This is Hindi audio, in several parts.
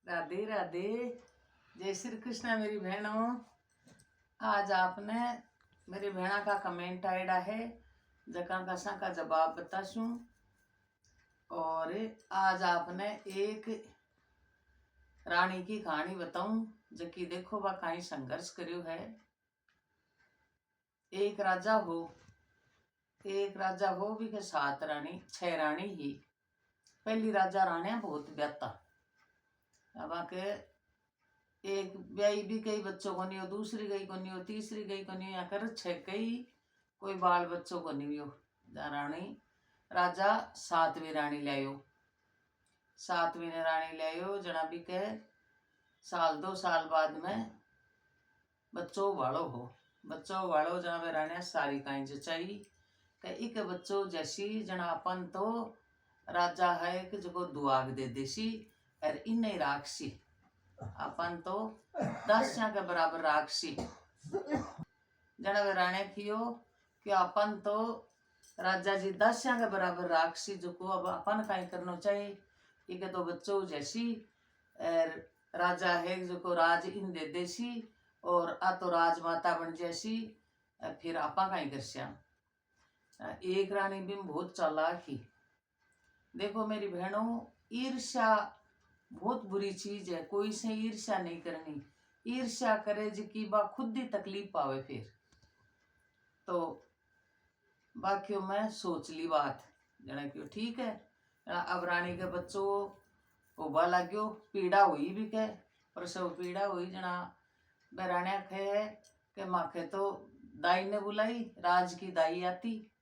राधे राधे। जय श्री कृष्णा मेरी बहनों। आज आपने मेरी बहना का कमेंट आयडा है जका कसा का जवाब बताशू। और आज आपने एक रानी की कहानी बताऊं जकी देखो बा कहीं संघर्ष करियो है। एक राजा हो भी के 7 रानी 6 रानी ही। पहली राजा रानिया बहुत ब्याता। अब आके एक ब्याई भी कई बच्चों को नहीं हो, दूसरी गई को नहीं हो, तीसरी गई को नहीं हो, या कर 6 कई कोई बाल बच्चों को नहीं हो। रानी राजा 7वीं रानी लायो। 7वीं रानी लायो जना भी के साल 2 साल बाद में बच्चों वालो हो। बच्चों वालो जना वे रानिया सारी काई जचाई के एक बच्चों जैसी जना अपन तो राजा है कि जो दुआग दे देसी और इन राक्षसी अपन तो 10 के बराबर राक्षसी जना वे राणे कियो कि अपन तो राजा जी 10 के बराबर राक्षसी जो को अब अपन कहीं करना चाहिए। एक तो बच्चों जैसी राजा है जो को राज इन दे देसी और आ तो राजमाता बन जैसी फिर आपा कहीं कर श्याम। एक रानी भी बहुत चालाक ही। देखो मेरी बहनों, ईर्ष्या बहुत बुरी चीज है। कोई से ईर्ष्या नहीं करनी। ईर्ष्या करे जिकी बा खुद ही तकलीफ पावे। फिर तो बाकियों में सोच ली बात जना क्यों ठीक है। अब रानी के बच्चों उबा लाग्यो पीड़ा हुई भी के प्रसव पीड़ा हुई जना बेरानिया खे के माखे तो दाई ने बुलाई। राज की दाई आती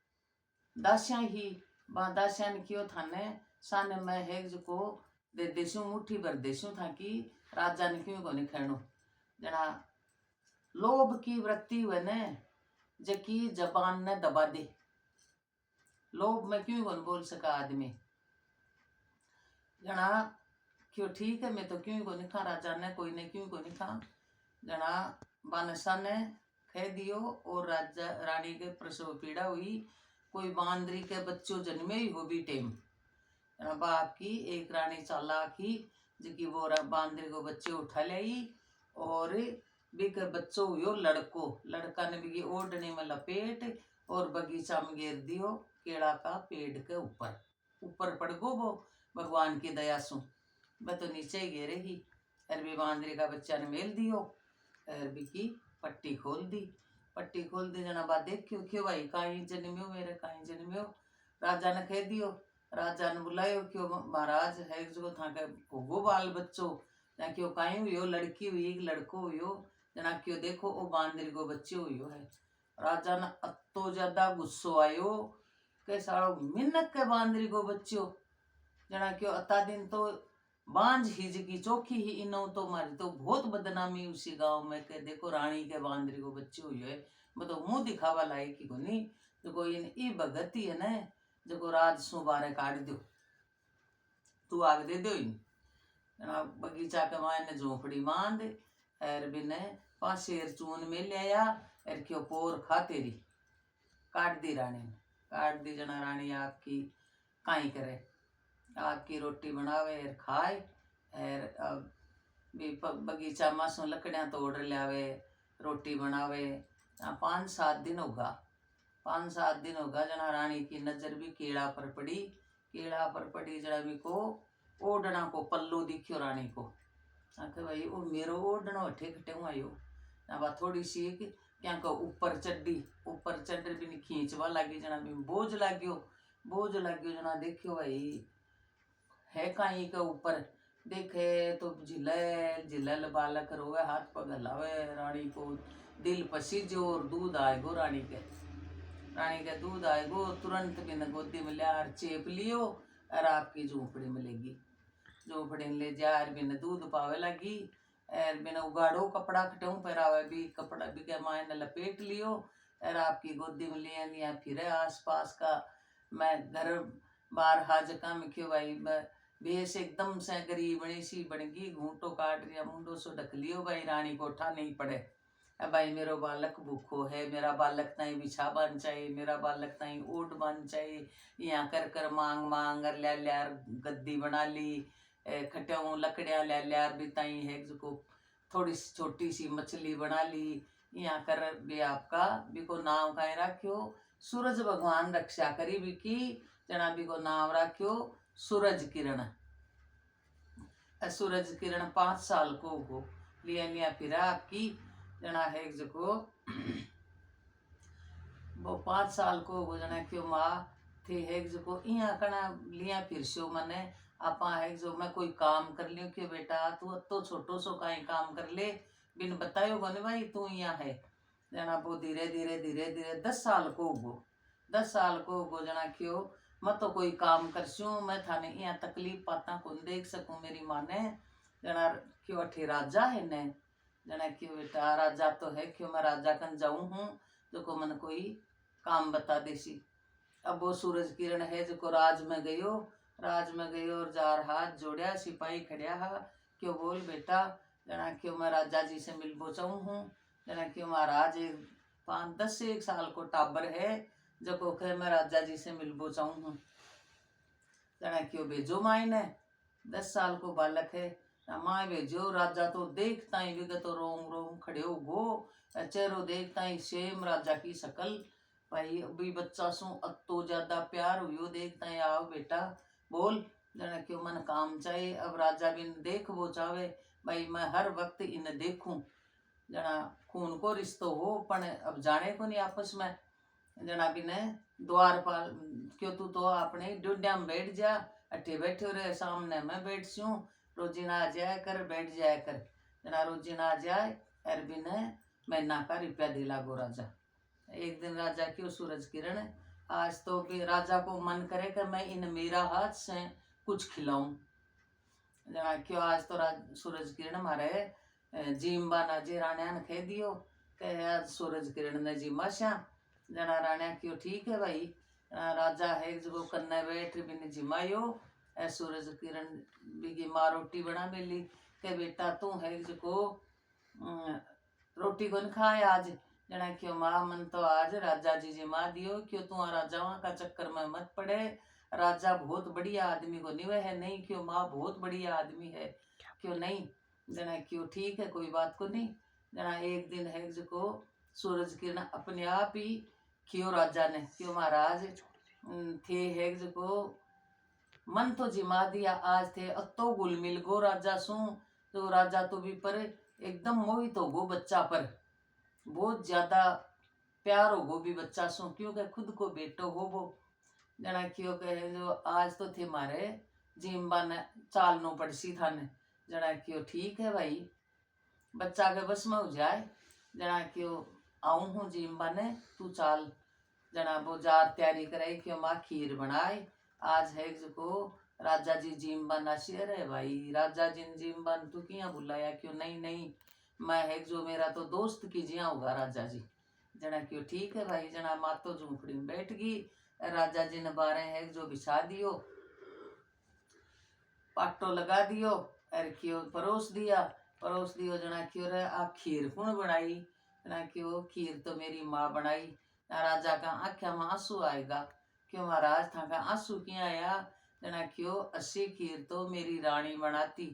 दास्या ही दास्या ने क्यों थाने साने में है जो दे देशू मुट्ठी भर देशू था कि राजा ने क्यों को नहीं खेनो जना लोभ की वृत्ति हुए ने जकी जबान ने दबा दे। लोभ में क्यों को बोल सका आदमी जना क्यों ठीक है मैं तो क्यों को नहीं खा। राजा ने कोई ने क्यों को नहीं खा जना बानसा ने खे दियो और राजा रानी के प्रसव पीड़ा हुई। कोई बांदरी के बच्चों जन्मे ही हो भी टेम बाप की एक रानी चालाक ही जिकी वो बांदरी को बच्चे उठा लाई और बिक बच्चों हुयो लड़को। लड़का ने बिकी ओढ़ने में लपेट और बगीचा में घेर दियो केड़ा का पेड़ के ऊपर। ऊपर पड़ गो वो भगवान की दया सु मैं तो नीचे ही घेरे ही। और भी बांदरी का बच्चा ने मेल दियो और बिकी पट्टी खोल दी। पट्टी खोल दी जना बात देख क्यों क्यों भाई कहीं जन्म्यो मेरे कहीं जन्म्यो। राजा ने कह दियो। राजा ने बुलायो क्यों महाराज है जो था के वो बाल बच्चों ना क्यों कहीं हुई लड़की हुई लड़को हुई जना क्यों देखो वो बांदरी को बच्चे हुई है। राजा ने अतो ज्यादा गुस्सो आयो के सालो मिन्नक के बांदरी को बच्चों जना क्यों अता दिन तो बांझ ही जगी चौकी ही इनो तो मारी तो बहुत बदनामी उसी गांव में के देखो रानी के बांदरी को बच्चे हुई है। मतलब मुंह दिखावा लायक ही को नहीं जो कोई ई भगत ही है ना जो राज सु बारे काट दो तू आग दे दो इन बगीचा के मायने झोपड़ी बांध और बिने 5 शेर चून में ले आया और क्यों पोर खा तेरी काट दी रानी ने। काट दी जना रानी आपकी काई करे आपकी रोटी बनावे और खाए और भी बगीचा मासू लकड़ियाँ तोड़ लियावे रोटी बनावे। 5-7 दिन होगा 5-7 दिन होगा जना रानी की नजर भी केड़ा पर पड़ी। केड़ा पर पड़ी जना भी को ओढ़ना को पल्लो दिखियो रानी को आखे भाई वो मेरो ओढ़ना अठे खटे आयो ना बा थोड़ी सी क्या को ऊपर चढ़ भी नहीं खींचवा लगी जना भी बोझ लाग्यो जना देखियो भाई है कहीं के ऊपर देखे तो झिलल बालक रोवे हाथ पग हलावे। रानी को दिल पसीजो और दूध आएगो रानी के दूध आएगो तुरंत बिन गोदी में लिया चेप लियो और आपकी झोपड़ी में लेगी। झोपड़ी में ले जा बिन दूध पावे लगी और बिन उगाड़ो कपड़ा खटू पहरावे भी कपड़ा भी के मायने लपेट लियो और आपकी गोदी में लिया फिर आस पास का मैं घर बार हाज का में क्यों भाई बेस एकदम से गरीबणी सी बनगी घूंटो काट दिया मुंडो सो ढक लियो भाई रानी को उठा नहीं पड़े। अब भाई मेरो बालक भूखो है मेरा बालक ताई बिछा बन चाहिए मेरा बालक ताई ओट बन चाहिए यहाँ कर मांग कर लिया गद्दी बना ली खट्याऊं लकड़ियाँ ले लिया बिताई है जो थोड़ी सी छोटी सी मछली बना ली यहाँ कर भी आपका बिको नाम कहीं रखियो सूरज भगवान रक्षा करी भी की जना बिको नाम रखियो सूरज किरण। सूरज किरण 5 साल को लिया फिरा आपकी जना है जो वो 5 साल को वो जना क्यों माँ थे है जो यहाँ कना लिया फिर सो मने आपा है जो मैं कोई काम कर लियो कि बेटा तू तो छोटो सो कहीं काम कर ले बिन बतायो बने भाई तू यहाँ है जना वो धीरे धीरे धीरे धीरे 10 साल को वो 10 साल को वो जना क्यों मैं तो कोई काम कर सूँ मैं थाने यहाँ तकलीफ पाता को देख सकूँ मेरी माँ ने जना क्यों अठे राजा है ने जना क्यों बेटा राजा तो है क्यों मैं राजा कन जाऊँ हूँ जो को मन कोई काम बता देसी। अब वो सूरज किरण है जो राज में गयो और जार हाथ जोड़िया सिपाही खड़िया हा क्यों बोल बेटा जना क्यों मैं राजा जी से मिल चाहूँ हूँ जना क्यों महाराज 5-10 से 1 साल को टाबर है जो को कहे मैं राजा जी से मिल चाहूँ हूँ जना क्यों भेजो मायने 10 साल को बालक है माँ भेजो राजा तो देखता ही विगत तो रोम रोम खड़े हो गो चेहरो देखता ही सेम राजा की शकल भाई अभी बच्चा सु अतो ज्यादा प्यार हुई देखता है आओ बेटा बोल जना क्यों मन काम चाहिए अब राजा बिन देख वो चाहे भाई मैं हर वक्त इन देखूं जना खून को रिश्तो हो पण अब जाने को नहीं आपस में जना बिन द्वार पर क्यों तू तो अपने डुडिया में बैठ जा अठे बैठे रहे सामने मैं बैठ सूं रोजी ना आ जाए कर बैठ जाए कर जना रोजी ना आ जाए अर बिन महीना का रुपया दिला गो राजा। एक दिन राजा क्यों सूरज किरण आज तो भी राजा को मन करे कि मैं इन मेरा हाथ से कुछ खिलाऊं जना क्यों आज तो सूरज किरण मारे जीम्बा ना जी राणा ने कह दियो कि आज सूरज किरण ने जीमा श्या जना राणा क्यों ठीक है भाई राजा है जो कन्ने बैठ बिन जिमायो सूरज किरण बिगी माँ रोटी बना मिली के बेटा तू है जो रोटी कौन खाए आज जना क्यों माँ मन तो आज राजा जी जिमा दियो क्यों तू राजाओं का चक्कर में मत पड़े राजा बहुत बढ़िया आदमी को नहीं है नहीं क्यों माँ बहुत बढ़िया आदमी है क्यों नहीं जना क्यों ठीक है कोई बात को नहीं जना एक दिन है जो सूरज किरण अपने आप ही क्यों राजा ने क्यों महाराज थे है जो मन तो जिमा दिया आज थे अतो गुल मिल गो राजा सू तो राजा तो भी पर एकदम मोहित हो गो बच्चा पर बहुत ज्यादा प्यार हो गो भी बच्चा सो क्योंकि खुद को बेटो हो वो जना क्यों कहे जो आज तो थे मारे जिम्बा ने चाल नो पड़सी था ने जना क्यों ठीक है भाई बच्चा के बस में हो जाए जना क्यों आऊँ हूँ जिम्बा ने तू चाल जना वो जार तैयारी कराई क्यों माँ खीर बनाए आज है जो राजा जी जिम्बा नाशी अरे भाई राजा जिन जिम्बा तू किया बुलाया क्यों नहीं नहीं मैं है जो मेरा तो दोस्त कीजिया होगा राजा जी जना क्यों ठीक है भाई जना माँ तो झूंपड़ी में बैठ गई राजा जी ने बारे है जो बिछा दियो पाटो लगा दियो अरे क्यों परोस दियो जना क्यों रे आ खीर कौन बनाई जना क्यों खीर तो मेरी माँ बनाई राजा का आख्या में आंसू आएगा क्यों महाराज था का आंसू क्यों आया जना क्यों अस्सी खीर तो मेरी रानी बनाती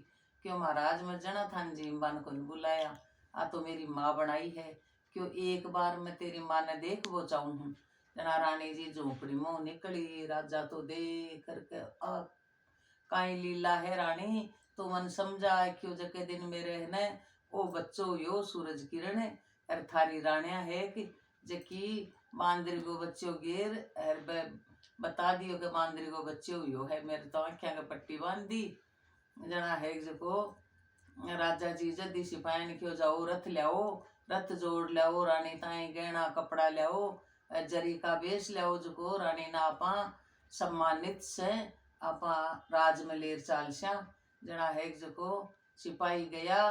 क्यों महाराज मैं जना था जीम्बान को बुलाया आ तो मेरी माँ बनाई है क्यों एक बार मैं तेरी माँ ने देख वो चाहूँ हूँ जना रानी जी झोंपड़ी में निकली राजा तो देख करके काई लीला है रानी तो मन समझा क्यों जके दिन मेरे है न ओ बच्चो यो सूरज किरण अर थारी राणिया है कि जकी मांदरी को बच्चों गिर बता दियो कि मांदरी को बच्चे हुई है मेरे तो आख्या के पट्टी बांध दी जना है जो राजा जी जल्दी सिपाही ने क्यों जाओ रथ लियाओ रथ जोड़ लियाओ रानी ताई गहना कपड़ा लियाओ जरी का बेस लियाओ जो रानी ना आपा सम्मानित से आपा राज में लेर चाल श्या जना है जो सिपाही गया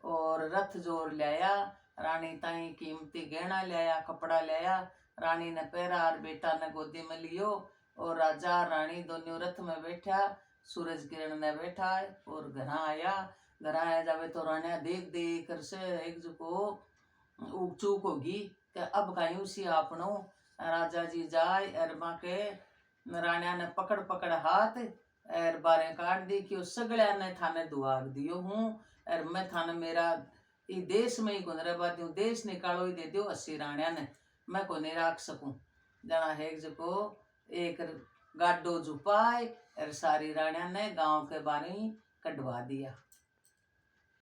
और रथ जोड़ लिया रानी ताई कीमती गहना लिया कपड़ा लिया रानी ने पैरा और बेटा ने गोदी में लियो और राजा रानी दोनों रथ में बैठा सूरज किरण ने बैठा है और घर आया जावे तो रानिया देख देख कर से एक जो उग चूक होगी कि अब कहीं उसी आपनो राजा जी जाए अरमा के रानिया ने पकड़ पकड़ हाथ और बारे काट दी कि सगळ्या ने थाने दुआग दियो हूँ और मैं थाने मेरा ई देश में ही गुन रहा दूँ देश निकालो ही दे दियो 80 राणिया ने मैं को नहीं राख सकूं जना है जको एक गाडो जुपाए और सारी राणिया ने गांव के बारे कटवा दिया।